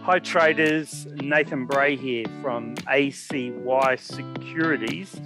Hi traders, Nathan Bray here from ACY Securities.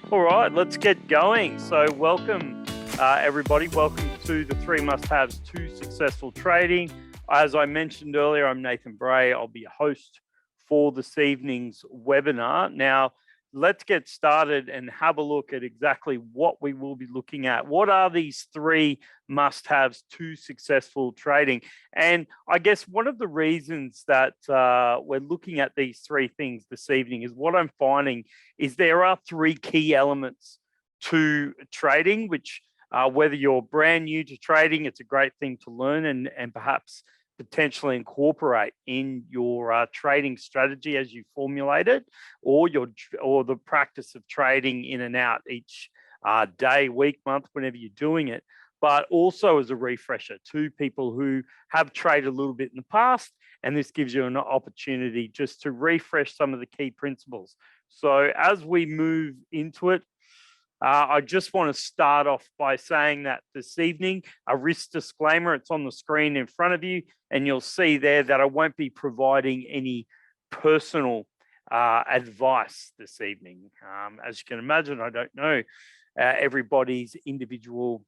All right, let's get going. So welcome everybody, welcome to the 3 must-haves to successful trading. As I mentioned earlier, I'm Nathan Bray. I'll be a host for this evening's webinar. Now, let's get started and have a look at exactly what we will be looking at. What are these 3 must-haves to successful trading? And I guess one of the reasons that we're looking at these 3 things this evening is what I'm finding is there are 3 key elements to trading, which whether you're brand new to trading, it's a great thing to learn and perhaps potentially incorporate in your trading strategy as you formulate it, or the practice of trading in and out each day, week, month, whenever you're doing it, but also as a refresher to people who have traded a little bit in the past, and this gives you an opportunity just to refresh some of the key principles. So as we move into it, I just want to start off by saying that this evening, a risk disclaimer, it's on the screen in front of you, and you'll see there that I won't be providing any personal advice this evening. As you can imagine, I don't know everybody's individual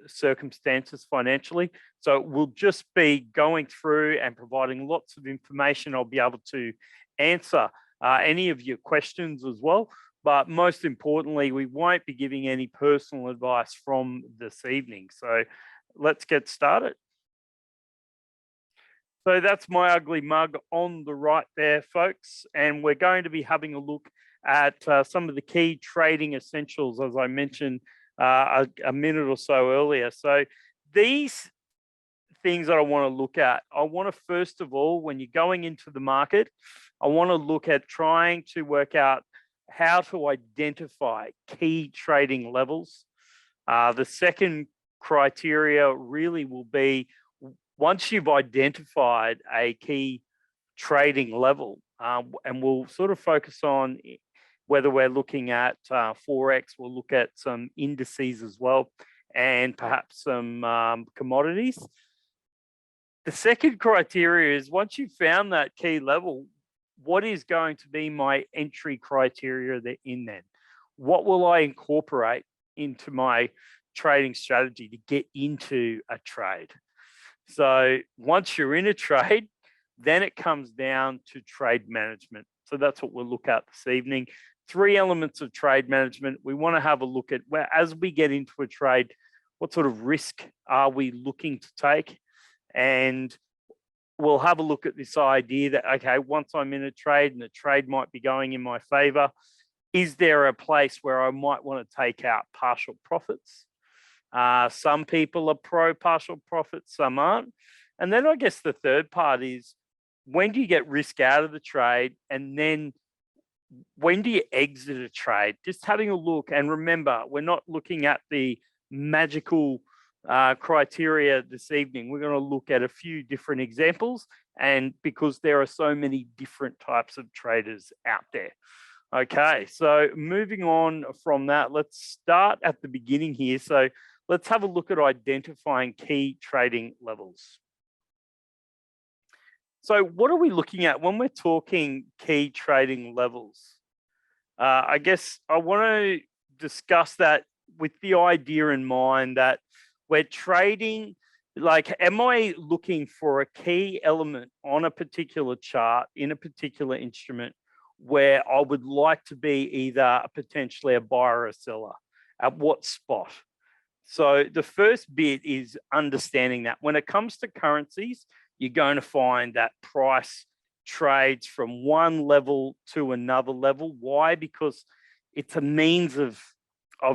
circumstances financially. So we'll just be going through and providing lots of information. I'll be able to answer any of your questions as well. But most importantly, we won't be giving any personal advice from this evening. So let's get started. So that's my ugly mug on the right there, folks. And we're going to be having a look at some of the key trading essentials, as I mentioned a minute or so earlier. So these things that I want to look at, I want to first of all, when you're going into the market, I want to look at trying to work out how to identify key trading levels. The second criteria really will be, once you've identified a key trading level, and we'll sort of focus on whether we're looking at Forex, we'll look at some indices as well, and perhaps some commodities. The second criteria is, once you've found that key level, what is going to be my entry criteria in then? What will I incorporate into my trading strategy to get into a trade? So once you're in a trade, then it comes down to trade management. So that's what we'll look at this evening. 3 elements of trade management. We want to have a look at where, as we get into a trade, what sort of risk are we looking to take? And we'll have a look at this idea that, okay, once I'm in a trade and the trade might be going in my favor, is there a place where I might want to take out partial profits? Some people are pro partial profits, some aren't. And then I guess the third part is, when do you get risk out of the trade? And then when do you exit a trade? Just having a look, and remember, we're not looking at the magical criteria this evening. We're going to look at a few different examples, and because there are so many different types of traders out there. Okay, so moving on from that, let's start at the beginning here. So let's have a look at identifying key trading levels. So what are we looking at when we're talking key trading levels? I guess I want to discuss that with the idea in mind that we're trading, like, am I looking for a key element on a particular chart in a particular instrument where I would like to be either potentially a buyer or a seller? At what spot? So the first bit is understanding that when it comes to currencies, you're going to find that price trades from one level to another level. Why? Because it's a means of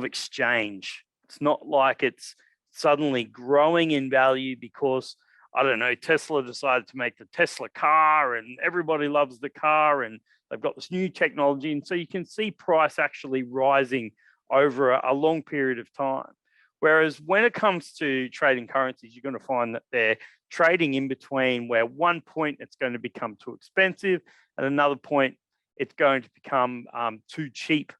exchange. It's not like it's suddenly growing in value because, I don't know, Tesla decided to make the Tesla car and everybody loves the car and they've got this new technology. And so you can see price actually rising over a long period of time. Whereas when it comes to trading currencies, you're going to find that they're trading in between, where one point it's going to become too expensive and another point it's going to become too cheap,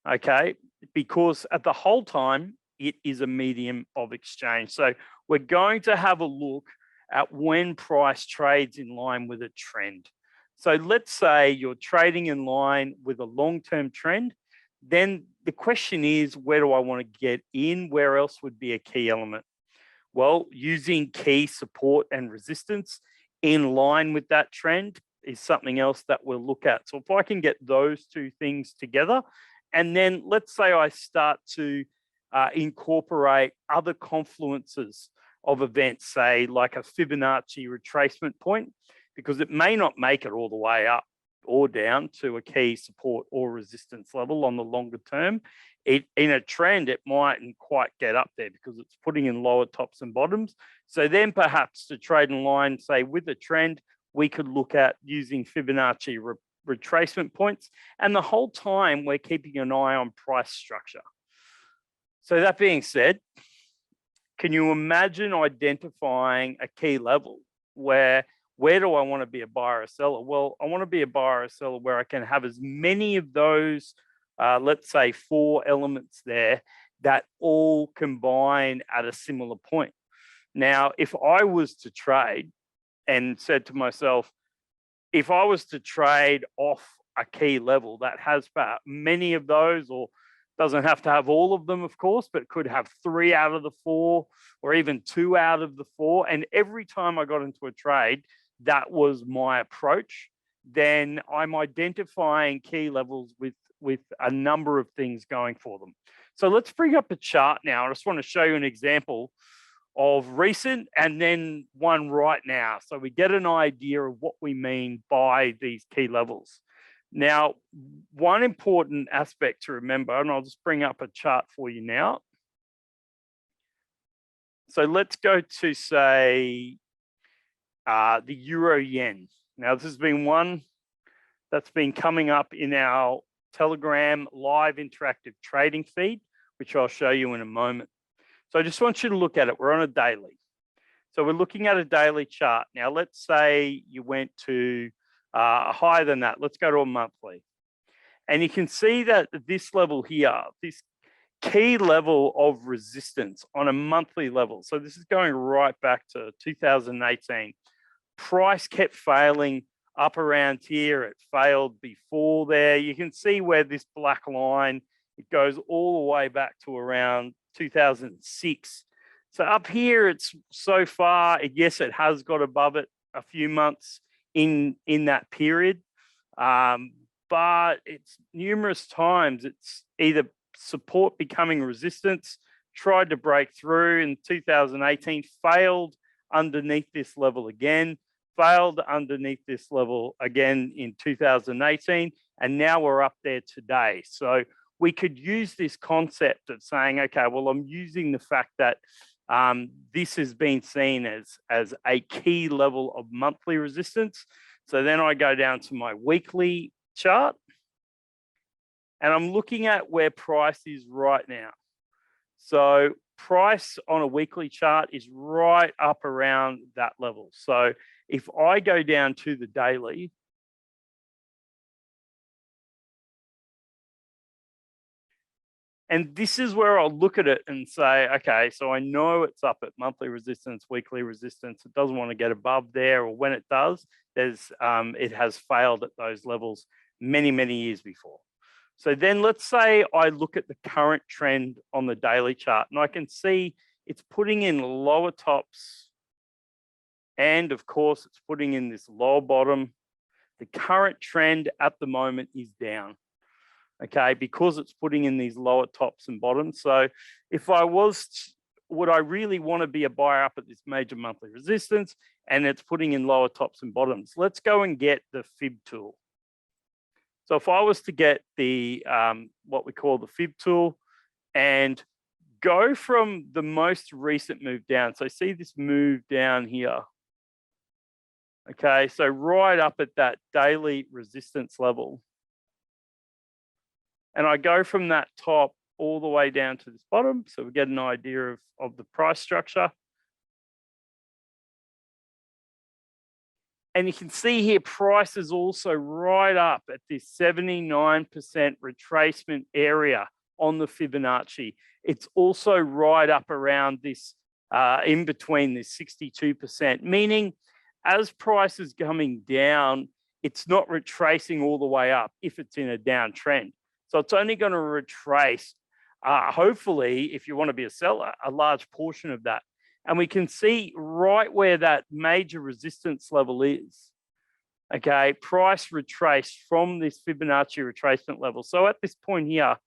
okay? Because at the whole time, it is a medium of exchange. So we're going to have a look at when price trades in line with a trend. So let's say you're trading in line with a long-term trend, then the question is, where do I want to get in? Where else would be a key element? Well, using key support and resistance in line with that trend is something else that we'll look at. So if I can get those two things together, and then let's say I start to incorporate other confluences of events, say like a Fibonacci retracement point, because it may not make it all the way up or down to a key support or resistance level on the longer term. In a trend, it mightn't quite get up there because it's putting in lower tops and bottoms. So then perhaps to trade in line, say with a trend, we could look at using Fibonacci retracement points. And the whole time we're keeping an eye on price structure. So that being said, can you imagine identifying a key level where do I want to be a buyer or seller? Well, I want to be a buyer or seller where I can have as many of those, let's say 4 elements there that all combine at a similar point. Now, if I was to trade and said to myself, if I was to trade off a key level that has many of those, or doesn't have to have all of them, of course, but could have 3 out of the 4 or even 2 out of the 4. And every time I got into a trade, that was my approach, then I'm identifying key levels with a number of things going for them. So let's bring up a chart now. I just want to show you an example of recent and then one right now, so we get an idea of what we mean by these key levels. Now, one important aspect to remember, and I'll just bring up a chart for you now. So let's go to, say, the euro yen. Now, this has been one that's been coming up in our Telegram live interactive trading feed, which I'll show you in a moment. So I just want you to look at it. We're on a daily. So we're looking at a daily chart. Now, let's say you went to higher than that. Let's go to a monthly. And you can see that this level here, this key level of resistance on a monthly level. So this is going right back to 2018. Price kept failing up around here. It failed before there. You can see where this black line, it goes all the way back to around 2006. So up here, it's so far, yes, it has got above it a few months in that period, but it's numerous times. It's either support becoming resistance, tried to break through in 2018, failed underneath this level again, failed underneath this level again in 2018, and now we're up there today. So we could use this concept of saying, okay, well, I'm using the fact that this has been seen as a key level of monthly resistance. So then I go down to my weekly chart and I'm looking at where price is right now. So price on a weekly chart is right up around that level. So if I go down to the daily, and this is where I'll look at it and say, okay, so I know it's up at monthly resistance, weekly resistance. It doesn't want to get above there, or when it does, it has failed at those levels many, many years before. So then let's say I look at the current trend on the daily chart, and I can see it's putting in lower tops, and of course, it's putting in this lower bottom. The current trend at the moment is down. Okay, because it's putting in these lower tops and bottoms. So if I was, would I really want to be a buyer up at this major monthly resistance and it's putting in lower tops and bottoms? Let's go and get the fib tool. So if I was to get the, what we call the fib tool and go from the most recent move down. So see this move down here. Okay, so right up at that daily resistance level. And I go from that top all the way down to this bottom. So we get an idea of the price structure. And you can see here, price is also right up at this 79% retracement area on the Fibonacci. It's also right up around this in between this 62%, meaning as price is coming down, it's not retracing all the way up if it's in a downtrend. So it's only going to retrace, hopefully, if you want to be a seller, a large portion of that. And we can see right where that major resistance level is. Okay, price retraced from this Fibonacci retracement level. So at this point here,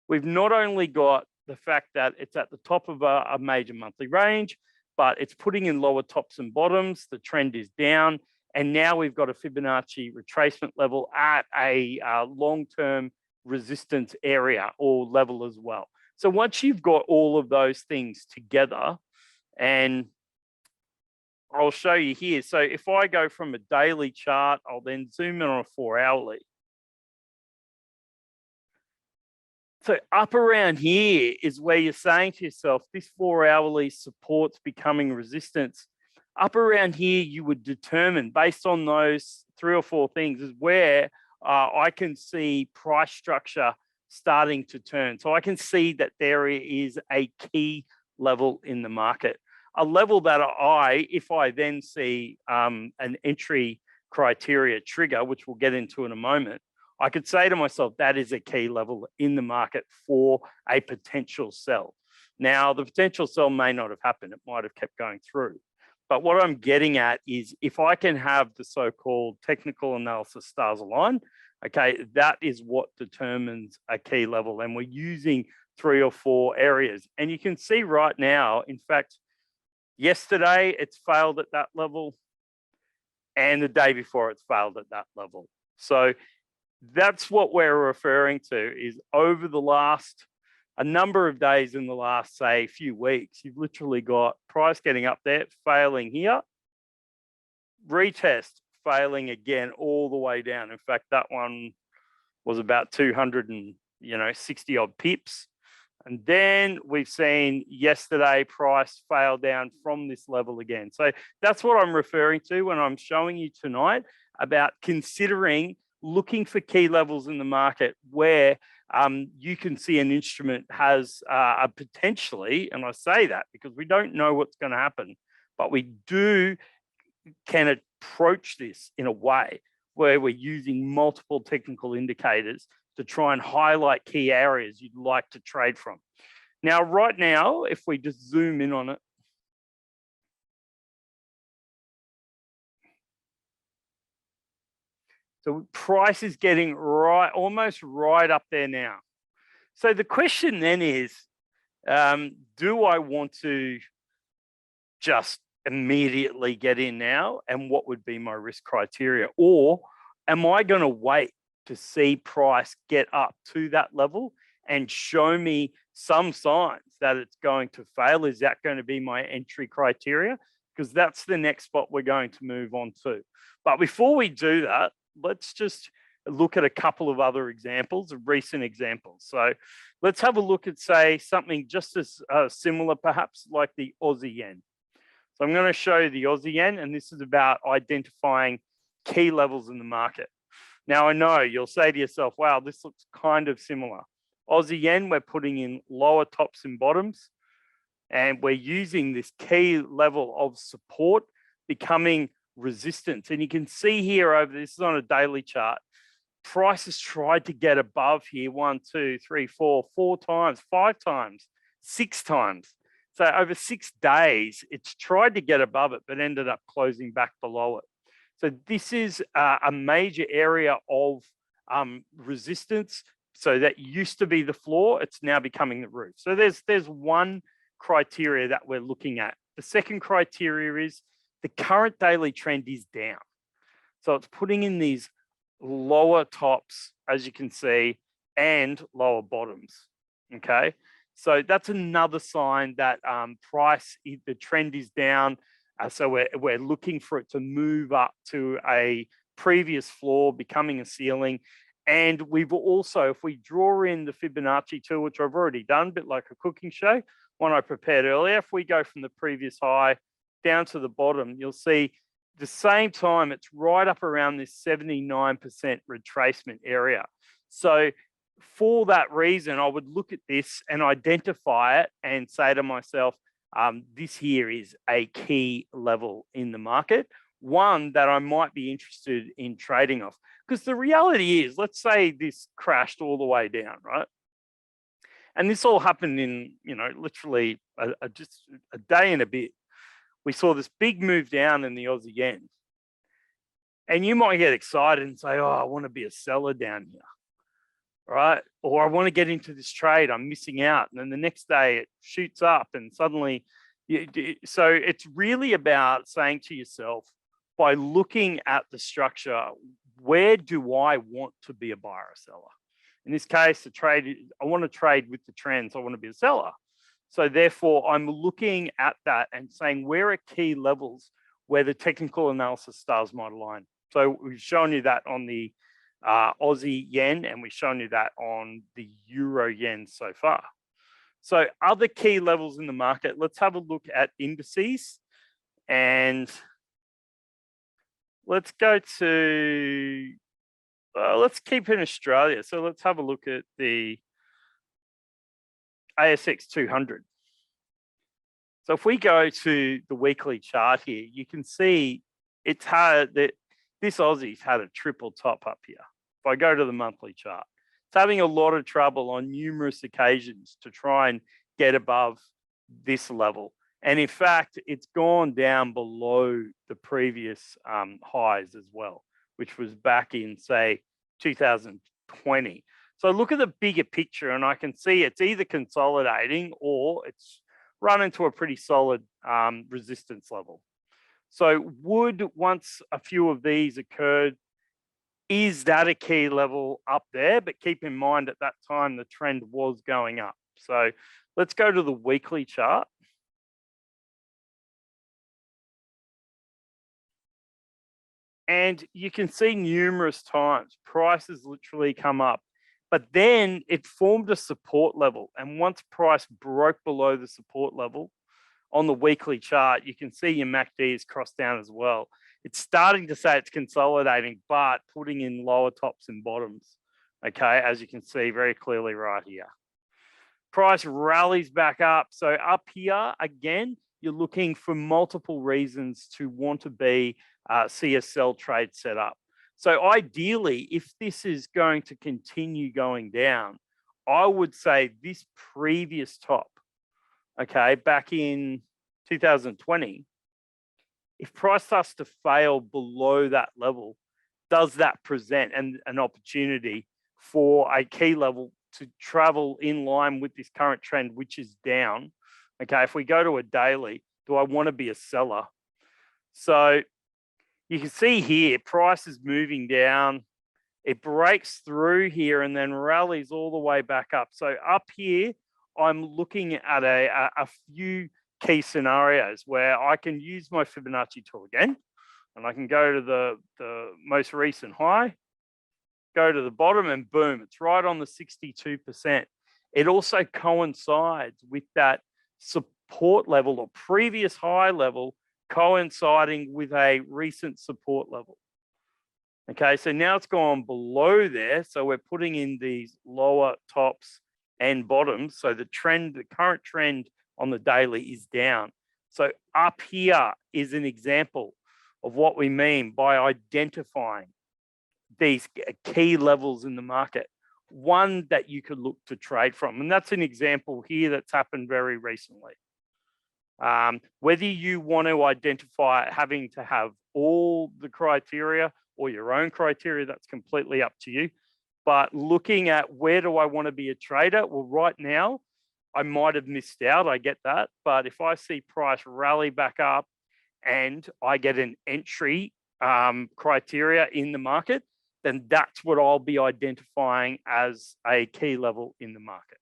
we've not only got the fact that it's at the top of a major monthly range, but it's putting in lower tops and bottoms. The trend is down. And now we've got a Fibonacci retracement level at a long-term resistance area or level as well. So once you've got all of those things together, and I'll show you here. So if I go from a daily chart, I'll then zoom in on a 4-hourly. So up around here is where you're saying to yourself, this 4-hourly support's becoming resistance. Up around here, you would determine, based on those 3 or 4 things, is where I can see price structure starting to turn. So I can see that there is a key level in the market, a level that if I then see an entry criteria trigger, which we'll get into in a moment, I could say to myself, that is a key level in the market for a potential sell. Now, the potential sell may not have happened. It might have kept going through. But what I'm getting at is if I can have the so-called technical analysis stars align, okay, that is what determines a key level. And we're using 3 or 4 areas. And you can see right now, in fact, yesterday it's failed at that level, and the day before it's failed at that level. So that's what we're referring to, is over the last a number of days in the last, say, few weeks, you've literally got price getting up there, failing here, retest, failing again all the way down. In fact, that one was about 260 odd pips. And then we've seen yesterday price fail down from this level again. So that's what I'm referring to when I'm showing you tonight about considering looking for key levels in the market where you can see an instrument has a potentially, and I say that because we don't know what's going to happen, but we can approach this in a way where we're using multiple technical indicators to try and highlight key areas you'd like to trade from. Now, right now, if we just zoom in on it, so price is getting right, almost right up there now. So the question then is, do I want to just immediately get in now? And what would be my risk criteria? Or am I going to wait to see price get up to that level and show me some signs that it's going to fail? Is that going to be my entry criteria? Because that's the next spot we're going to move on to. But before we do that, let's just look at a couple of other examples, of recent examples. So let's have a look at, say, something just as similar, perhaps, like the Aussie yen. So I'm going to show you the Aussie yen, and this is about identifying key levels in the market. Now, I know you'll say to yourself, wow, this looks kind of similar. Aussie yen, we're putting in lower tops and bottoms, and we're using this key level of support becoming resistance. And you can see here this is on a daily chart, price has tried to get above here 1, 2, 3, 4 times, 5 times, 6 times. So over 6 days, it's tried to get above it, but ended up closing back below it. So this is a major area of resistance. So that used to be the floor, it's now becoming the roof. So there's one criteria that we're looking at. The second criteria is the current daily trend is down. So it's putting in these lower tops, as you can see, and lower bottoms, okay? So that's another sign that the trend is down. So we're looking for it to move up to a previous floor, becoming a ceiling. And we've also, if we draw in the Fibonacci tool, which I've already done, a bit like a cooking show, one I prepared earlier, if we go from the previous high down to the bottom, you'll see the same time, it's right up around this 79% retracement area. So for that reason, I would look at this and identify it and say to myself, this here is a key level in the market, one that I might be interested in trading off. Because the reality is, let's say this crashed all the way down, right? And this all happened in, literally just a day and a bit. We saw this big move down in the Aussie yen. And you might get excited and say, oh, I want to be a seller down here, right? Or I want to get into this trade, I'm missing out. And then the next day it shoots up and suddenly, so it's really about saying to yourself, by looking at the structure, where do I want to be a buyer or seller? In this case, I want to trade with the trends. I want to be a seller. So therefore, I'm looking at that and saying, where are key levels where the technical analysis stars might align? So we've shown you that on the Aussie yen, and we've shown you that on the Euro yen so far. So other key levels in the market, let's have a look at indices, and let's go to, let's keep in Australia. So let's have a look at the ASX 200. So if we go to the weekly chart here, you can see it's had that this Aussie's had a triple top up here. If I go to the monthly chart, it's having a lot of trouble on numerous occasions to try and get above this level. And in fact, it's gone down below the previous highs as well, which was back in, say, 2020. So look at the bigger picture, and I can see it's either consolidating or it's run into a pretty solid resistance level. So once a few of these occurred, is that a key level up there? But keep in mind at that time, the trend was going up. So let's go to the weekly chart. And you can see numerous times prices literally come up, but then it formed a support level. And once price broke below the support level on the weekly chart, you can see your MACD is crossed down as well. It's starting to say it's consolidating, but putting in lower tops and bottoms, okay, as you can see very clearly right here. Price rallies back up. So up here, again, you're looking for multiple reasons to want to be see a sell trade set up. So ideally, if this is going to continue going down, I would say this previous top, okay, back in 2020, if price starts to fail below that level, does that present an opportunity for a key level to travel in line with this current trend, which is down? Okay, if we go to a daily, do I want to be a seller? So you can see here, price is moving down. It breaks through here and then rallies all the way back up. So up here, I'm looking at a few key scenarios where I can use my Fibonacci tool again, and I can go to the most recent high, go to the bottom, and boom, it's right on the 62%. It also coincides with that support level or previous high level coinciding with a recent support level. Okay, so now it's gone below there. So we're putting in these lower tops and bottoms. So the current trend on the daily is down. So up here is an example of what we mean by identifying these key levels in the market, one that you could look to trade from. And that's an example here that's happened very recently. Whether you want to identify having to have all the criteria or your own criteria, that's completely up to you. But looking at where do I want to be a trader? Well, right now, I might have missed out, I get that. But if I see price rally back up and I get an entry criteria in the market, then that's what I'll be identifying as a key level in the market.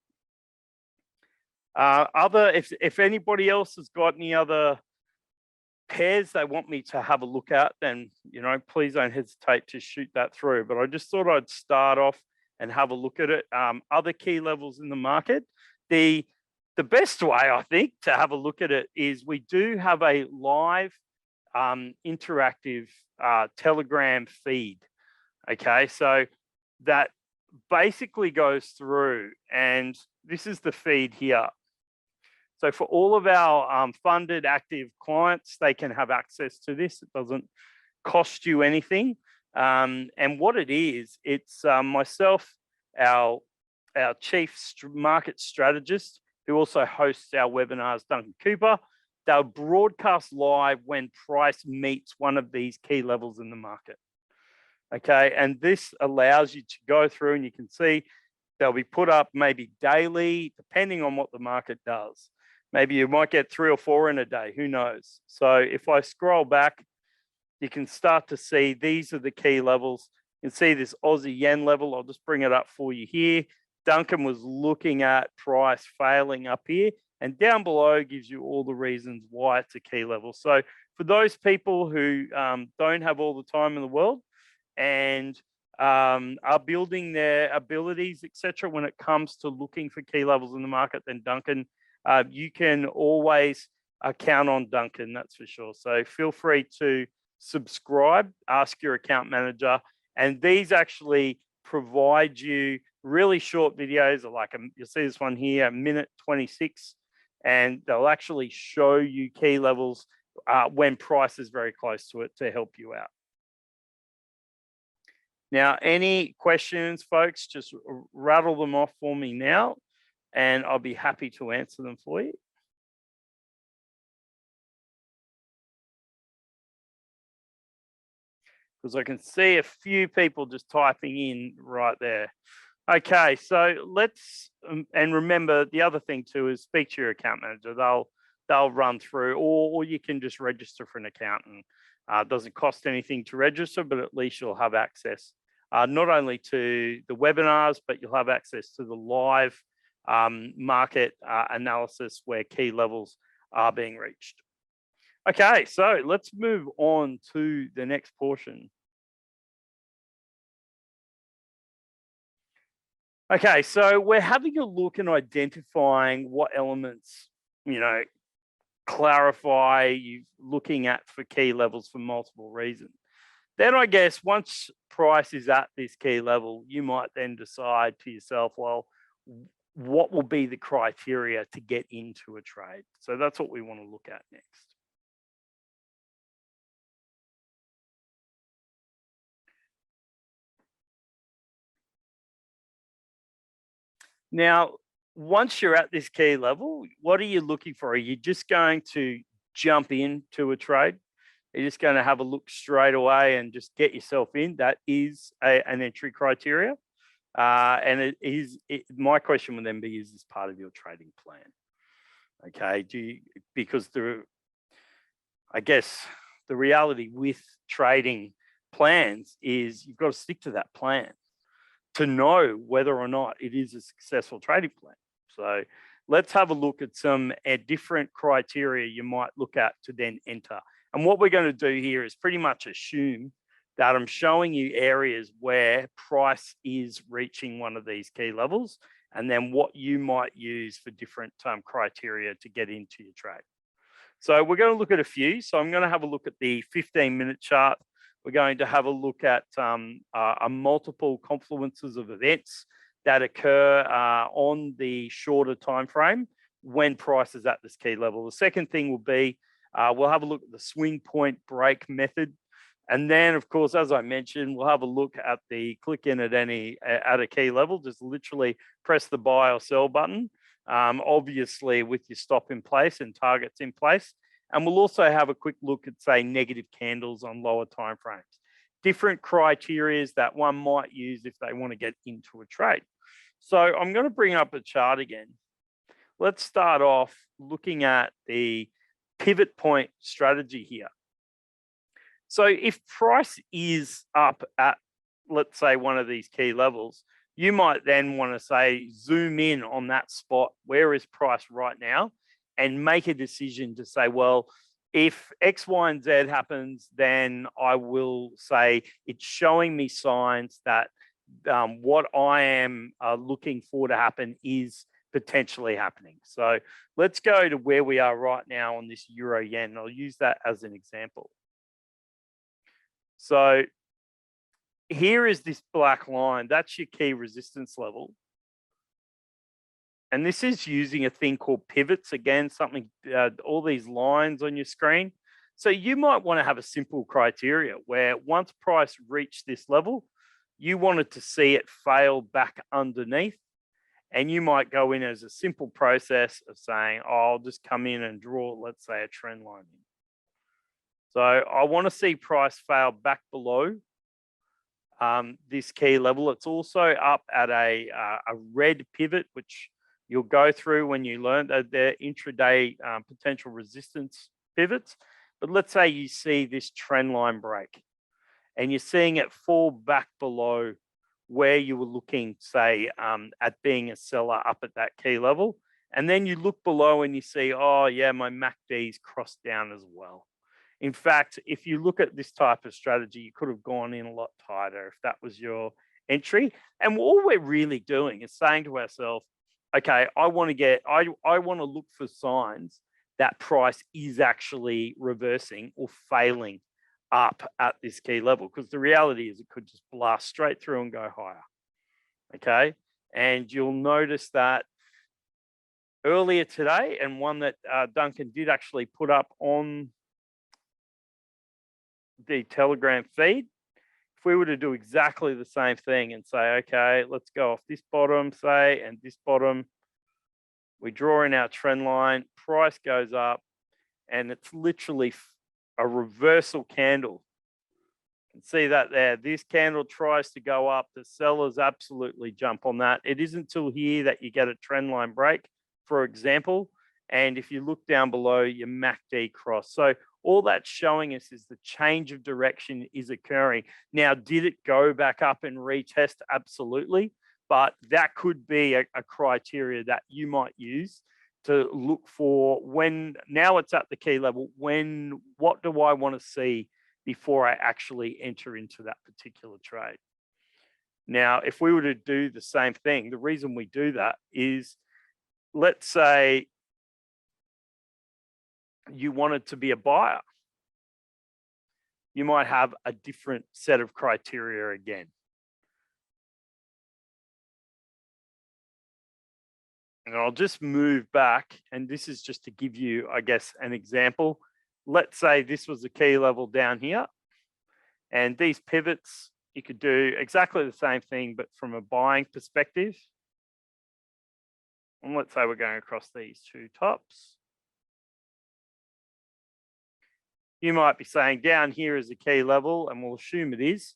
If anybody else has got any other pairs they want me to have a look at, then please don't hesitate to shoot that through. But I just thought I'd start off and have a look at it. Other key levels in the market. The best way, I think, to have a look at it is we do have a live interactive Telegram feed. Okay, so that basically goes through, and this is the feed here. So for all of our funded active clients, they can have access to this. It doesn't cost you anything. And what it is, it's myself, our chief market strategist, who also hosts our webinars, Duncan Cooper. They'll broadcast live when price meets one of these key levels in the market. Okay, and this allows you to go through and you can see they'll be put up maybe daily, depending on what the market does. Maybe you might get 3 or 4 in a day, who knows? So if I scroll back, you can start to see these are the key levels. You can see this Aussie yen level. I'll just bring it up for you here. Duncan was looking at price failing up here, and down below gives you all the reasons why it's a key level. So for those people who don't have all the time in the world and are building their abilities, etc., when it comes to looking for key levels in the market, then Duncan, you can always count on Duncan, that's for sure. So feel free to subscribe, ask your account manager, and these actually provide you really short videos, like you'll see this one here, 1:26, and they'll actually show you key levels when price is very close to it to help you out. Now, any questions, folks, just rattle them off for me now, and I'll be happy to answer them for you. Because I can see a few people just typing in right there. Okay, so let's, and remember the other thing too is speak to your account manager. They'll run through, or you can just register for an account, and it doesn't cost anything to register, but at least you'll have access not only to the webinars, but you'll have access to the live market analysis where key levels are being reached. Okay, so let's move on to the next portion. Okay, so we're having a look and identifying what elements, clarify you looking at for key levels for multiple reasons. Then I guess once price is at this key level, you might then decide to yourself, well, what will be the criteria to get into a trade? So that's what we want to look at next. Now, once you're at this key level, what are you looking for? Are you just going to jump into a trade? Are you just going to have a look straight away and just get yourself in? That is an entry criteria. And my question would then be, is this part of your trading plan? Okay, because I guess the reality with trading plans is you've got to stick to that plan to know whether or not it is a successful trading plan. So let's have a look at some different criteria you might look at to then enter. And what we're going to do here is pretty much assume that I'm showing you areas where price is reaching one of these key levels, and then what you might use for different criteria to get into your trade. So we're going to look at a few. So I'm going to have a look at the 15-minute chart. We're going to have a look at a multiple confluences of events that occur on the shorter time frame when price is at this key level. The second thing will be we'll have a look at the swing point break method. And then, of course, as I mentioned, we'll have a look at the click in at a key level. Just literally press the buy or sell button, obviously with your stop in place and targets in place. And we'll also have a quick look at, say, negative candles on lower time frames. Different criteria that one might use if they want to get into a trade. So I'm going to bring up a chart again. Let's start off looking at the pivot point strategy here. So if price is up at, let's say, one of these key levels, you might then want to say, zoom in on that spot. Where is price right now? And make a decision to say, well, if X, Y, and Z happens, then I will say it's showing me signs that what I am looking for to happen is potentially happening. So let's go to where we are right now on this euro yen. I'll use that as an example. So here is this black line. That's your key resistance level. And this is using a thing called pivots. Again, something, all these lines on your screen. So you might want to have a simple criteria where once price reached this level, you wanted to see it fail back underneath. And you might go in as a simple process of saying, oh, I'll just come in and draw, let's say, a trend line. So I want to see price fail back below this key level. It's also up at a red pivot, which you'll go through when you learn that they're intraday potential resistance pivots. But let's say you see this trend line break and you're seeing it fall back below where you were looking, say, at being a seller up at that key level. And then you look below and you see, oh yeah, my MACD's crossed down as well. In fact, if you look at this type of strategy, you could have gone in a lot tighter if that was your entry. And all we're really doing is saying to ourselves, okay, I want to look for signs that price is actually reversing or failing up at this key level, because the reality is it could just blast straight through and go higher. Okay, and you'll notice that earlier today, and one that Duncan did actually put up on the Telegram feed, if we were to do exactly the same thing and say, okay, let's go off this bottom, say, and this bottom, we draw in our trend line, price goes up, and it's literally a reversal candle. You can see that there. This candle tries to go up. The sellers absolutely jump on that. It isn't until here that you get a trend line break, for example. And if you look down below, your MACD cross. So all that's showing us is the change of direction is occurring. Now, did it go back up and retest? Absolutely. But that could be a criteria that you might use to look for when, now it's at the key level, what do I want to see before I actually enter into that particular trade? Now, if we were to do the same thing, the reason we do that is, let's say you wanted to be a buyer. You might have a different set of criteria again. And I'll just move back, and this is just to give you, I guess, an example. Let's say this was the key level down here, and these pivots, you could do exactly the same thing, but from a buying perspective. And let's say we're going across these two tops. You might be saying down here is a key level, and we'll assume it is.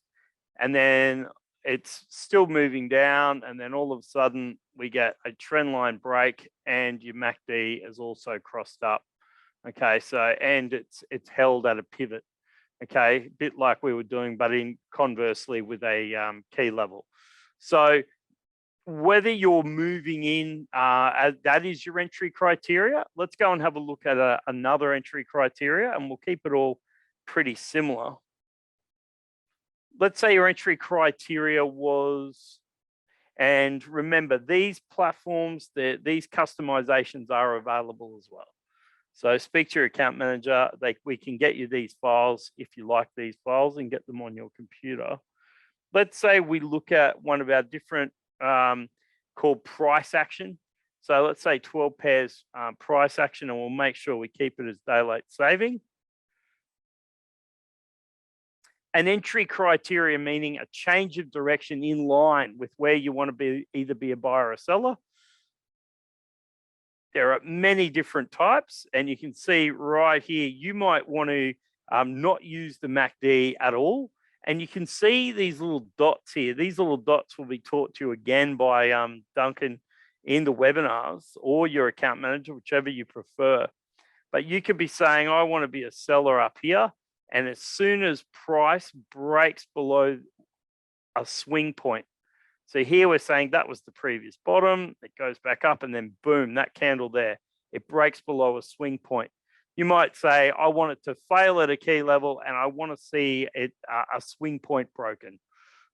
And then it's still moving down, and then all of a sudden we get a trend line break and your MACD is also crossed up. Okay, so, and it's held at a pivot. Okay, a bit like we were doing, but in conversely with a key level. So whether you're moving in, that is your entry criteria. Let's go and have a look at another entry criteria, and we'll keep it all pretty similar. Let's say your entry criteria was, and remember, these platforms, these customizations are available as well. So speak to your account manager. We can get you these files if you like these files and get them on your computer. Let's say we look at one of our different called price action. So let's say 12 pairs price action, and we'll make sure we keep it as daylight saving. An entry criteria meaning a change of direction in line with where you want to be, either be a buyer or a seller. There are many different types, and you can see right here, you might want to not use the MACD at all. And you can see these little dots here. These little dots will be taught to you again by Duncan in the webinars, or your account manager, whichever you prefer. But you could be saying, I want to be a seller up here. And as soon as price breaks below a swing point, so here we're saying that was the previous bottom, it goes back up, and then boom, that candle there, it breaks below a swing point. You might say, I want it to fail at a key level, and I want to see it a swing point broken,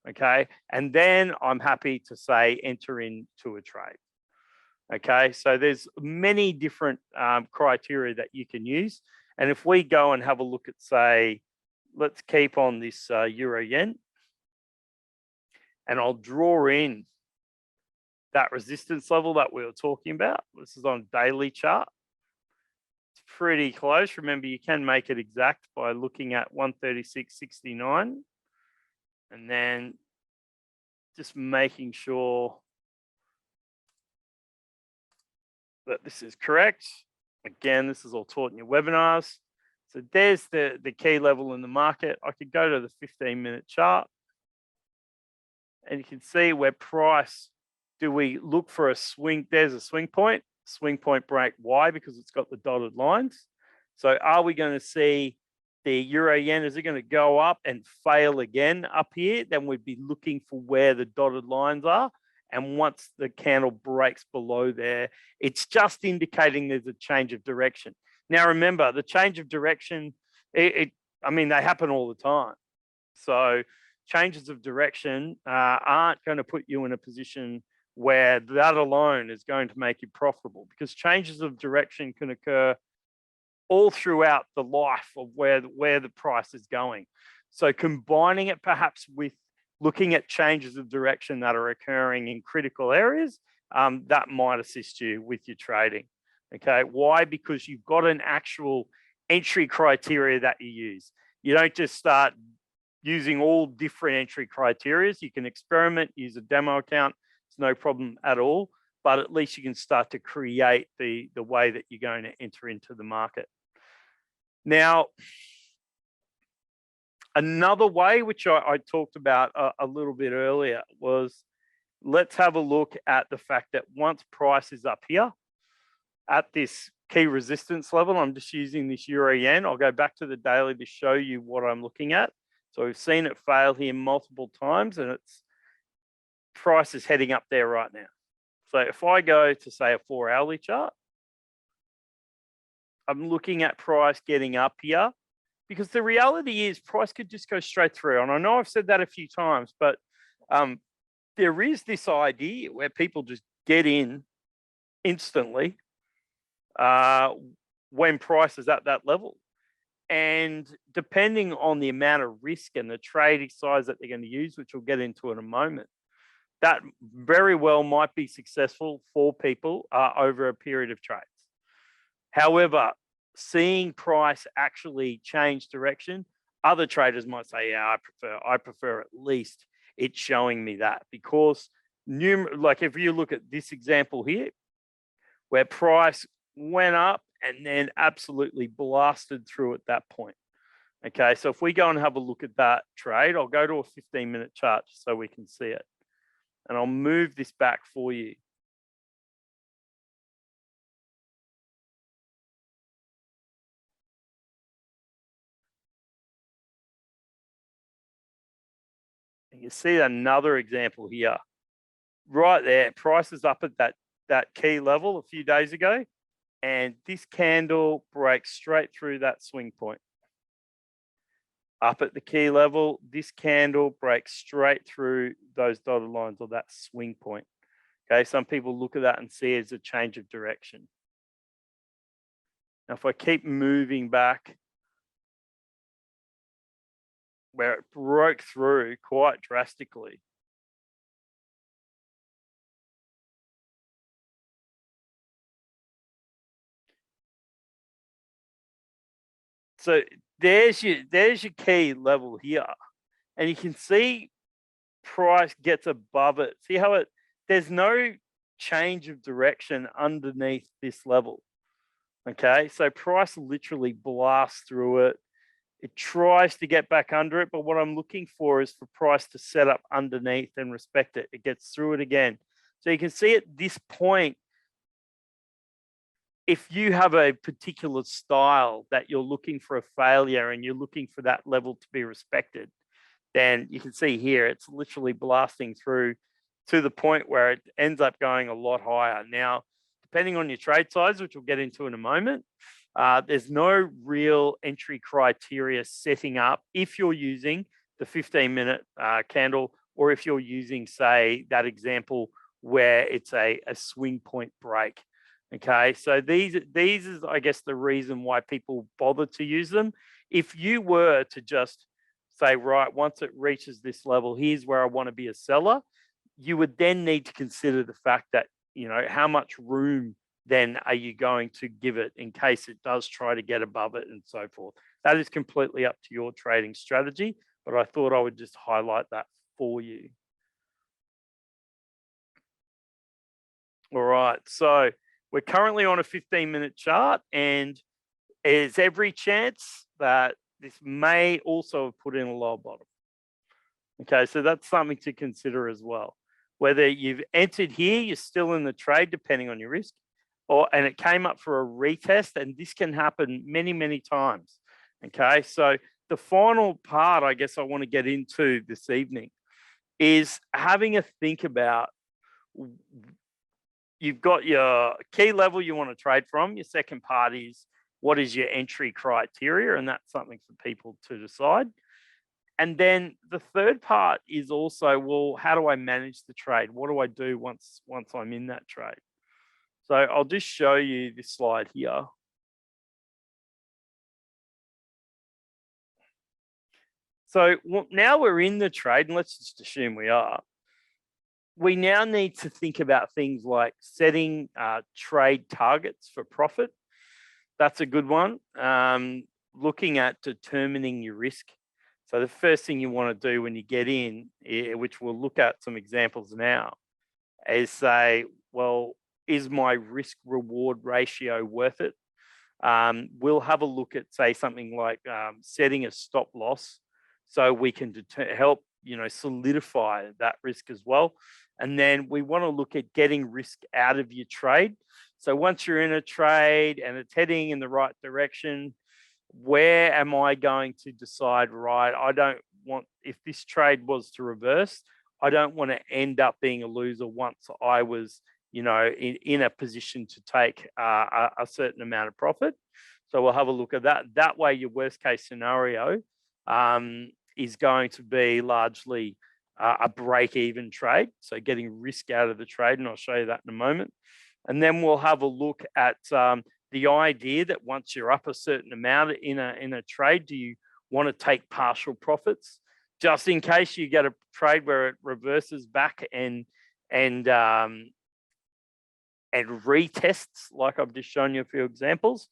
okay? And then I'm happy to say enter into a trade, okay? So there's many different criteria that you can use. And if we go and have a look at, say, let's keep on this Euro Yen, and I'll draw in that resistance level that we were talking about. This is on daily chart. It's pretty close. Remember, you can make it exact by looking at 136.69 and then just making sure that this is correct. Again, this is all taught in your webinars. So there's the key level in the market. I could go to the 15-minute chart and you can see where price, do we look for a swing? There's a swing point break. Why? Because it's got the dotted lines. So are we going to see the euro yen, is it going to go up and fail again up here? Then we'd be looking for where the dotted lines are. And once the candle breaks below there, it's just indicating there's a change of direction. Now, remember, the change of direction, I mean, they happen all the time. So changes of direction aren't going to put you in a position where that alone is going to make you profitable, because changes of direction can occur all throughout the life of where the price is going. So combining it perhaps with looking at changes of direction that are occurring in critical areas, that might assist you with your trading. Okay, why? Because you've got an actual entry criteria that you use. You don't just start using all different entry criteria. You can experiment, use a demo account. It's no problem at all, but at least you can start to create the way that you're going to enter into the market. Now, another way, which I talked about a little bit earlier, was let's have a look at the fact that once price is up here at this key resistance level, I'm just using this euro yen. I'll go back to the daily to show you what I'm looking at. So we've seen it fail here multiple times, and price is heading up there right now. So if I go to, say, a 4-hourly chart, I'm looking at price getting up here, because the reality is price could just go straight through. And I know I've said that a few times, but there is this idea where people just get in instantly when price is at that level. And depending on the amount of risk and the trading size that they're going to use, which we'll get into in a moment, that very well might be successful for people over a period of trades. However, seeing price actually change direction, other traders might say, yeah, I prefer at least it's showing me that, because like if you look at this example here, where price went up and then absolutely blasted through at that point. Okay, so if we go and have a look at that trade, I'll go to a 15-minute chart just so we can see it. And I'll move this back for you. And you see another example here. Right there, price is up at that key level a few days ago, and this candle breaks straight through that swing point. Up at the key level, this candle breaks straight through those dotted lines, or that swing point. Okay, some people look at that and see it as a change of direction. Now, if I keep moving back, where it broke through quite drastically, so there's your key level here, and you can see price gets above it. See how there's no change of direction underneath this level. Okay, so price literally blasts through it. It tries to get back under it, but what I'm looking for is for price to set up underneath and respect it. It gets through it again. So you can see at this point, if you have a particular style that you're looking for a failure and you're looking for that level to be respected, then you can see here, it's literally blasting through to the point where it ends up going a lot higher. Now, depending on your trade size, which we'll get into in a moment, there's no real entry criteria setting up if you're using the 15-minute candle, or if you're using, say, that example where it's a swing point break. Okay, so these is, I guess, the reason why people bother to use them. If you were to just say, right, once it reaches this level, here's where I want to be a seller, you would then need to consider the fact that, you know, how much room then are you going to give it in case it does try to get above it and so forth. That is completely up to your trading strategy, but I thought I would just highlight that for you. All right, so we're currently on a 15-minute chart, and there's every chance that this may also have put in a lower bottom. Okay, so that's something to consider as well. Whether you've entered here, you're still in the trade, depending on your risk, and it came up for a retest, and this can happen many, many times. Okay, so the final part I guess I want to get into this evening is having a think about, you've got your key level you want to trade from. Your second part is, what is your entry criteria? And that's something for people to decide. And then the third part is also, well, how do I manage the trade? What do I do once I'm in that trade? So I'll just show you this slide here. So now we're in the trade, and let's just assume we are. We now need to think about things like setting trade targets for profit. That's a good one. Looking at determining your risk. So the first thing you want to do when you get in, which we'll look at some examples now, is say, well, is my risk reward ratio worth it? We'll have a look at, say, something like setting a stop loss, so we can help, you know, solidify that risk as well. And then we want to look at getting risk out of your trade. So once you're in a trade and it's heading in the right direction, where am I going to decide, right, I don't want, if this trade was to reverse, I don't want to end up being a loser once I was, you know, in a position to take a certain amount of profit. So we'll have a look at that. That way, your worst case scenario is going to be largely a break-even trade. So getting risk out of the trade, and I'll show you that in a moment. And then we'll have a look at the idea that once you're up a certain amount in a trade, do you want to take partial profits just in case you get a trade where it reverses back and retests, like I've just shown you a few examples.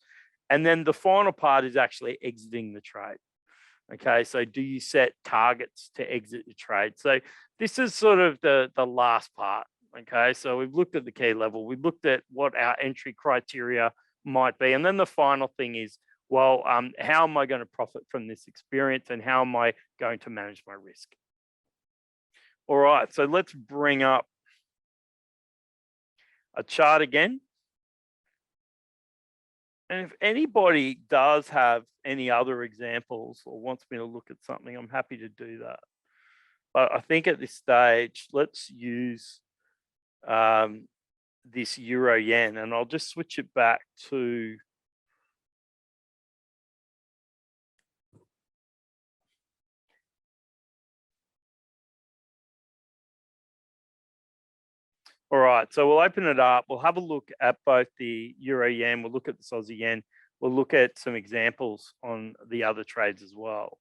And then the final part is actually exiting the trade. Okay, so do you set targets to exit the trade? So this is sort of the last part. Okay, so we've looked at the key level, we've looked at what our entry criteria might be, and then the final thing is, well, how am I going to profit from this experience, and how am I going to manage my risk? All right, so let's bring up a chart again. And if anybody does have any other examples or wants me to look at something, I'm happy to do that. But I think at this stage, let's use this euro yen, and I'll just switch it back to all right, so we'll open it up. We'll have a look at both the euro yen, we'll look at the Aussie yen, we'll look at some examples on the other trades as well.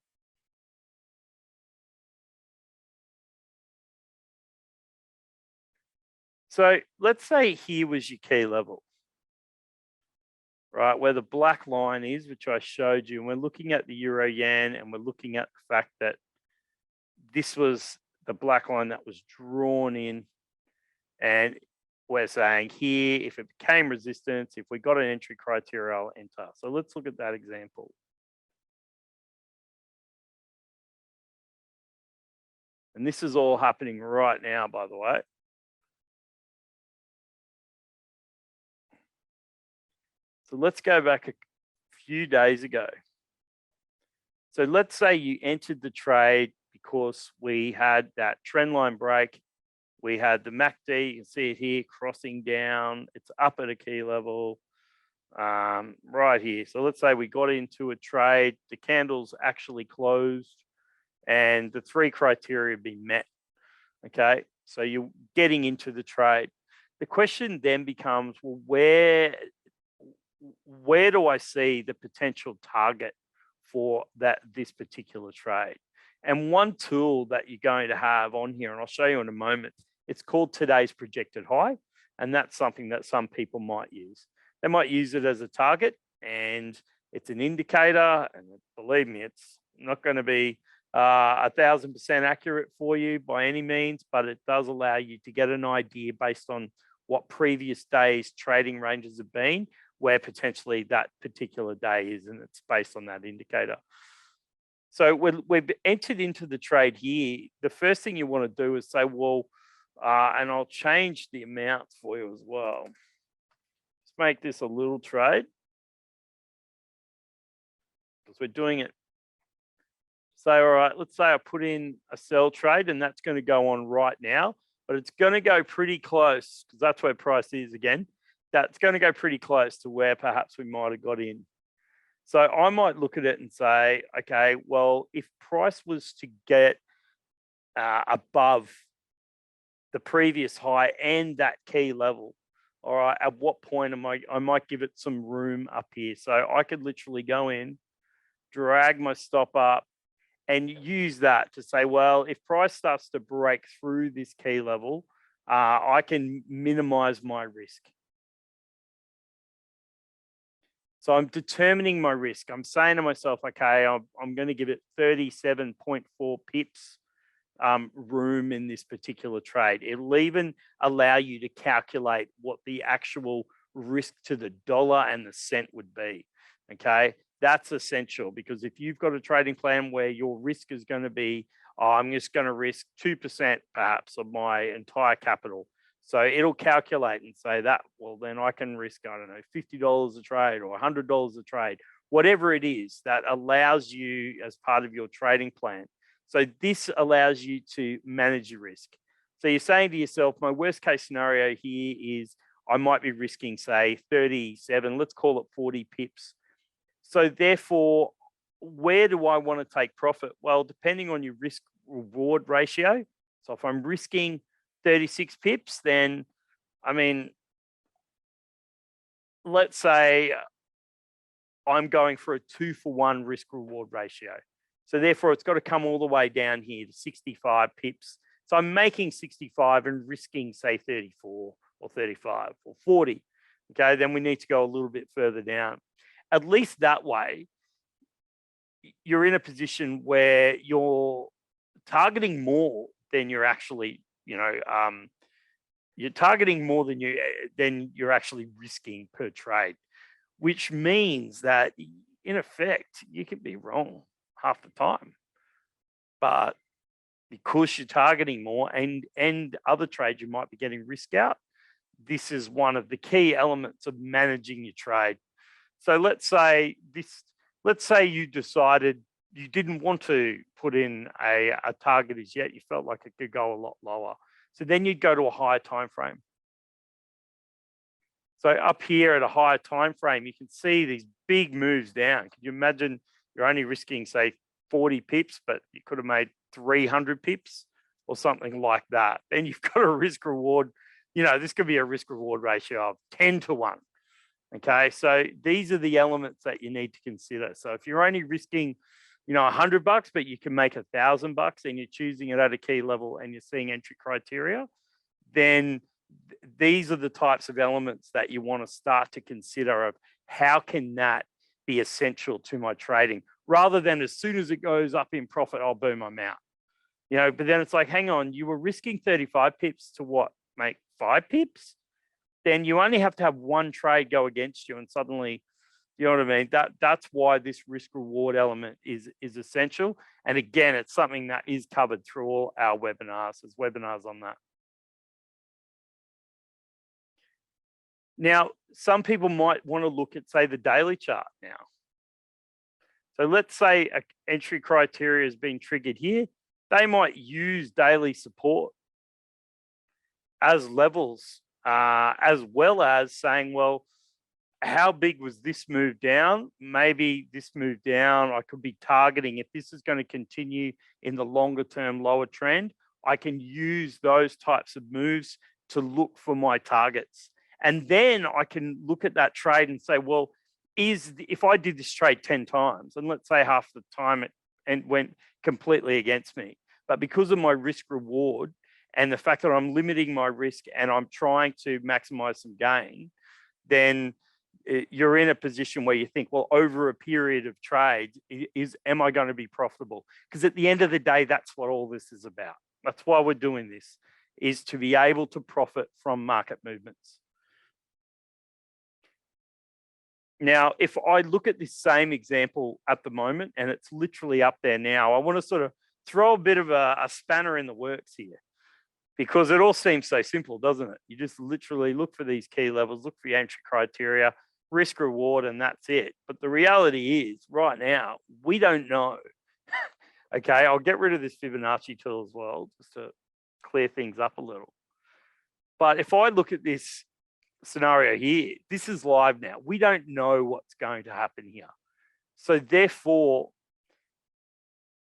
So let's say here was your key level, right, where the black line is, which I showed you, and we're looking at the euro yen, and we're looking at the fact that this was the black line that was drawn in, and we're saying here, if it became resistance, if we got an entry criteria, I'll enter. So let's look at that example. And this is all happening right now, by the way. So let's go back a few days ago. So let's say you entered the trade because we had that trend line break. We had the MACD, you can see it here crossing down. It's up at a key level right here. So let's say we got into a trade, the candles actually closed and the three criteria have been met. Okay, so you're getting into the trade. The question then becomes, well, where do I see the potential target for this particular trade? And one tool that you're going to have on here, and I'll show you in a moment, It's called today's projected high, and that's something that some people might use. They might use it as a target, and it's an indicator, and believe me, it's not going to be 1,000% accurate for you by any means, but it does allow you to get an idea based on what previous days trading ranges have been, where potentially that particular day is, and it's based on that indicator. So we've entered into the trade here. The first thing you want to do is say, well, and I'll change the amount for you as well. Let's make this a little trade, because we're doing it. Say, all right, let's say I put in a sell trade, and that's going to go on right now, but it's going to go pretty close, because that's where price is again. That's going to go pretty close to where perhaps we might have got in. So I might look at it and say, okay, well, if price was to get above the previous high and that key level, all right, at what point I might give it some room up here. So I could literally go in, drag my stop up, and use that to say, well, if price starts to break through this key level, I can minimize my risk. So I'm determining my risk. I'm saying to myself, okay, I'm going to give it 37.4 pips room in this particular trade. It'll even allow you to calculate what the actual risk to the dollar and the cent would be. Okay, that's essential, because if you've got a trading plan where your risk is going to be, I'm just going to risk 2% perhaps of my entire capital. So it'll calculate and say that, well, then I can risk, I don't know, $50 a trade or $100 a trade, whatever it is that allows you as part of your trading plan. So this allows you to manage your risk. So you're saying to yourself, my worst case scenario here is I might be risking, say, 37, let's call it 40 pips. So therefore, where do I want to take profit? Well, depending on your risk reward ratio. So if I'm risking 36 pips, then, I mean, let's say I'm going for a 2-for-1 risk reward ratio. So therefore, it's got to come all the way down here to 65 pips. So I'm making 65 and risking, say, 34 or 35 or 40. Okay, then we need to go a little bit further down. At least that way, you're in a position where you're targeting more than you're actually, you're targeting more than you're actually risking per trade, which means that in effect, you can be wrong half the time. But because you're targeting more and other trades you might be getting risk out, this is one of the key elements of managing your trade. So let's say you decided you didn't want to put in a target as yet, you felt like it could go a lot lower. So then you'd go to a higher time frame. So up here at a higher time frame, you can see these big moves down. Can you imagine you're only risking, say, 40 pips, but you could have made 300 pips or something like that? Then you've got a risk reward, this could be a risk reward ratio of 10-to-1. Okay, so these are the elements that you need to consider. So if you're only risking, $100, but you can make $1,000 and you're choosing it at a key level and you're seeing entry criteria, then these are the types of elements that you want to start to consider of how can that be essential to my trading, rather than as soon as it goes up in profit, I'll boom, I'm out. But then it's like, hang on, you were risking 35 pips to what? Make 5 pips? Then you only have to have one trade go against you, and suddenly, you know what I mean? That's why this risk reward element is essential. And again, it's something that is covered through all our webinars. There's webinars on that. Now, some people might want to look at, say, the daily chart now. So let's say an entry criteria has been triggered here. They might use daily support as levels, as well as saying, well, how big was this move down? Maybe this move down, I could be targeting, if this is going to continue in the longer term lower trend, I can use those types of moves to look for my targets. And then I can look at that trade and say, well, if I did this trade 10 times, and let's say half the time it went completely against me, but because of my risk reward and the fact that I'm limiting my risk and I'm trying to maximize some gain, then you're in a position where you think, well, over a period of trade, am I going to be profitable? Because at the end of the day, that's what all this is about. That's why we're doing this, is to be able to profit from market movements. Now, if I look at this same example at the moment, and it's literally up there now, I want to sort of throw a bit of a spanner in the works here, because it all seems so simple, doesn't it? You just literally look for these key levels, look for your entry criteria, risk reward, and that's it. But the reality is, right now, we don't know. Okay, I'll get rid of this Fibonacci tool as well, just to clear things up a little. But if I look at this scenario here, this is live now. We don't know what's going to happen here. So therefore,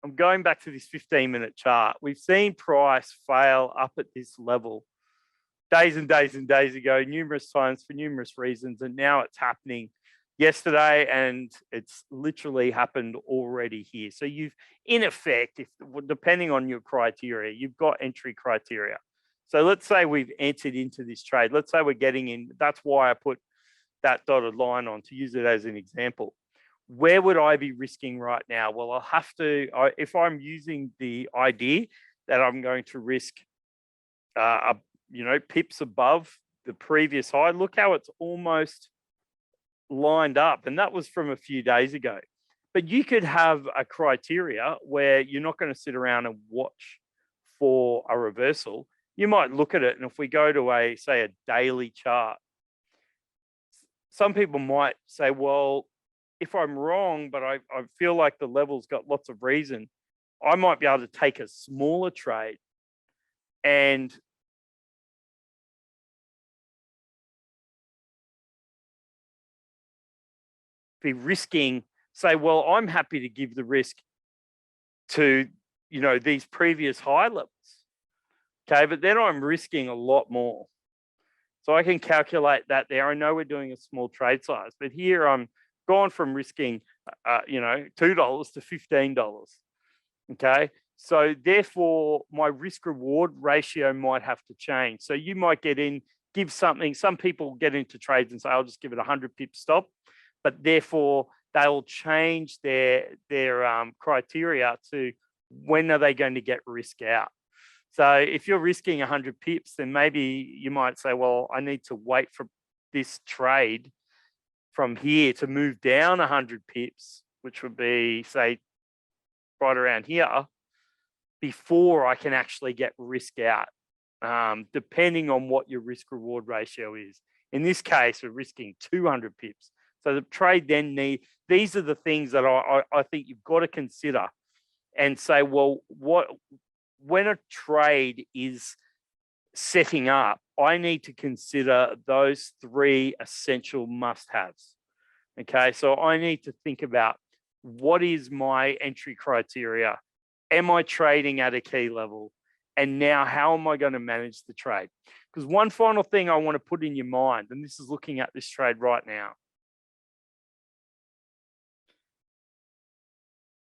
I'm going back to this 15-minute chart. We've seen price fail up at this level days and days and days ago, numerous times for numerous reasons, and now it's happening yesterday, and it's literally happened already here. So you've, in effect, depending on your criteria, you've got entry criteria. So let's say we've entered into this trade. Let's say we're getting in. That's why I put that dotted line on, to use it as an example. Where would I be risking right now? Well, I'll have to, if I'm using the idea that I'm going to risk, pips above the previous high, look how it's almost lined up. And that was from a few days ago. But you could have a criteria where you're not going to sit around and watch for a reversal. You might look at it, and if we go to say a daily chart, some people might say, well, if I'm wrong, but I feel like the level's got lots of reason, I might be able to take a smaller trade and be risking, say, well, I'm happy to give the risk to, these previous high levels. Okay, but then I'm risking a lot more. So I can calculate that there. I know we're doing a small trade size, but here I'm gone from risking, $2 to $15. Okay, so therefore my risk reward ratio might have to change. So you might get in, give something. Some people get into trades and say, I'll just give it 100 pip stop, but therefore they'll change their criteria to when are they going to get risk out. So if you're risking 100 pips, then maybe you might say, well, I need to wait for this trade from here to move down 100 pips, which would be, say, right around here, before I can actually get risk out, depending on what your risk reward ratio is. In this case, we're risking 200 pips. So the trade then these are the things that I think you've got to consider and say, well, when a trade is setting up, I need to consider those three essential must-haves. Okay, so I need to think about, what is my entry criteria? Am I trading at a key level? And now how am I going to manage the trade? Because one final thing I want to put in your mind, and this is looking at this trade right now.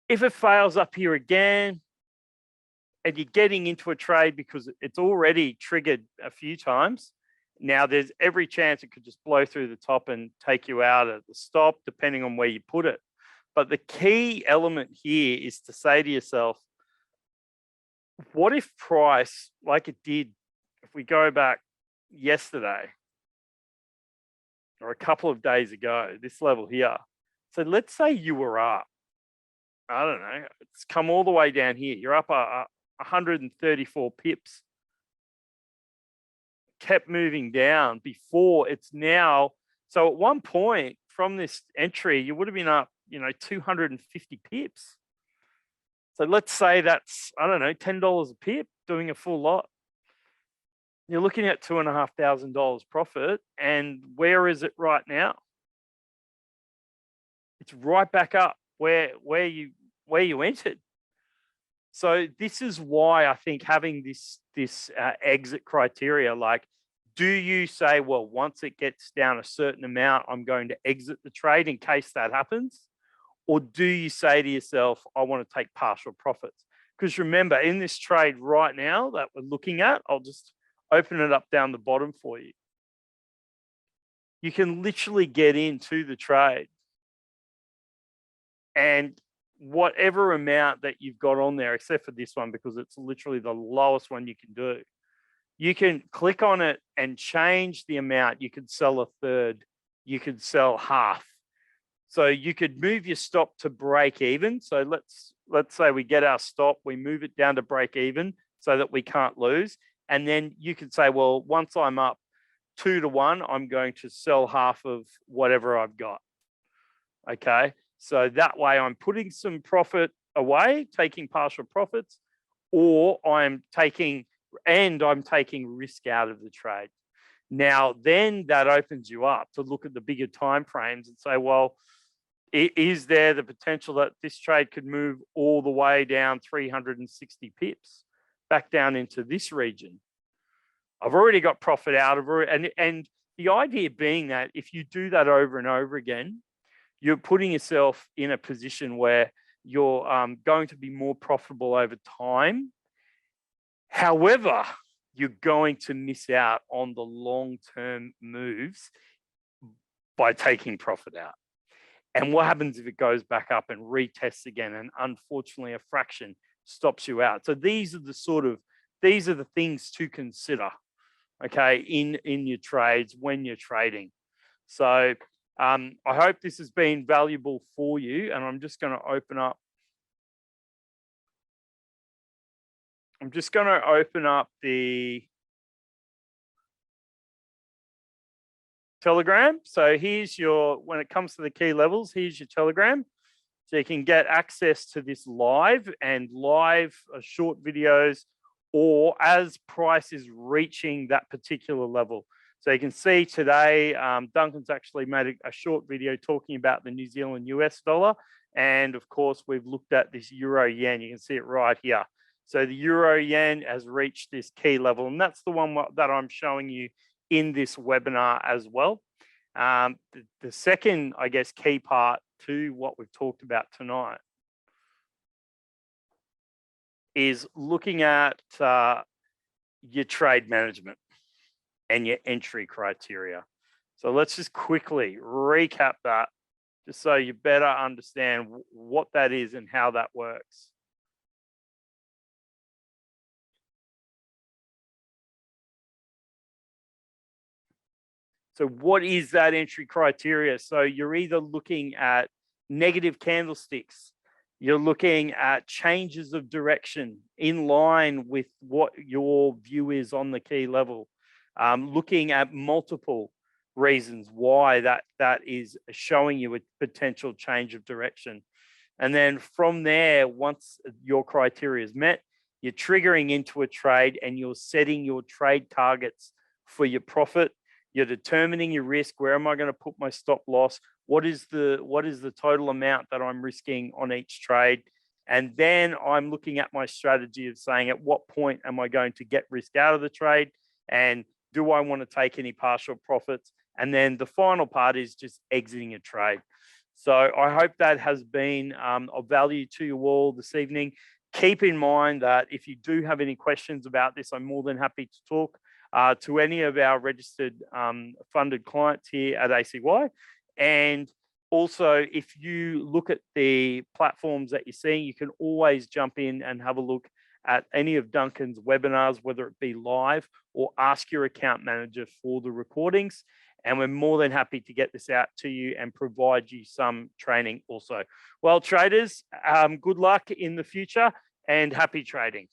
If it fails up here again, and you're getting into a trade because it's already triggered a few times, now there's every chance it could just blow through the top and take you out at the stop, depending on where you put it. But the key element here is to say to yourself, what if price, like it did, if we go back yesterday or a couple of days ago, this level here. So let's say you were up, I don't know, it's come all the way down here. You're up 134 pips, kept moving down before it's now. So at one point from this entry, you would have been up, 250 pips. So let's say that's, I don't know, $10 a pip, doing a full lot. You're looking at $2,500 profit. And where is it right now? It's right back up where you entered. So this is why I think having this exit criteria, like, do you say, well, once it gets down a certain amount, I'm going to exit the trade in case that happens? Or do you say to yourself, I want to take partial profits? Because remember, in this trade right now that we're looking at, I'll just open it up down the bottom for you. You can literally get into the trade and whatever amount that you've got on there, except for this one, because it's literally the lowest one you can do, you can click on it and change the amount. You could sell a third, you could sell half. So you could move your stop to break even. So let's say we get our stop, we move it down to break even so that we can't lose. And then you could say, well, once I'm up 2 to 1, I'm going to sell half of whatever I've got. Okay. So that way I'm putting some profit away, taking partial profits, or I'm taking risk out of the trade. Now, then that opens you up to look at the bigger time frames and say, well, is there the potential that this trade could move all the way down 360 pips back down into this region? I've already got profit out of it. And the idea being that if you do that over and over again, you're putting yourself in a position where you're going to be more profitable over time. However, you're going to miss out on the long-term moves by taking profit out. And what happens if it goes back up and retests again? And unfortunately, a fraction stops you out. So these are the things to consider, okay, in your trades when you're trading. So I hope this has been valuable for you. And I'm just going to open up the Telegram. So here's when it comes to the key levels, here's your Telegram. So you can get access to this live short videos, or as price is reaching that particular level. So you can see today, Duncan's actually made a short video talking about the New Zealand US dollar. And of course, we've looked at this Euro Yen. You can see it right here. So the Euro Yen has reached this key level, and that's the one that I'm showing you in this webinar as well. The second, I guess, key part to what we've talked about tonight is looking at your trade management and your entry criteria. So let's just quickly recap that, just so you better understand what that is and how that works. So what is that entry criteria? So you're either looking at negative candlesticks, you're looking at changes of direction in line with what your view is on the key level, looking at multiple reasons why that is showing you a potential change of direction. And then from there, once your criteria is met, you're triggering into a trade and you're setting your trade targets for your profit. You're determining your risk. Where am I going to put my stop loss? What is the total amount that I'm risking on each trade? And then I'm looking at my strategy of saying, at what point am I going to get risk out of the trade? And do I want to take any partial profits? And then the final part is just exiting a trade. So I hope that has been of value to you all this evening. Keep in mind that if you do have any questions about this, I'm more than happy to talk to any of our registered funded clients here at ACY. And also, if you look at the platforms that you're seeing, you can always jump in and have a look at any of Duncan's webinars, whether it be live or ask your account manager for the recordings. And we're more than happy to get this out to you and provide you some training also. Well, traders, good luck in the future and happy trading.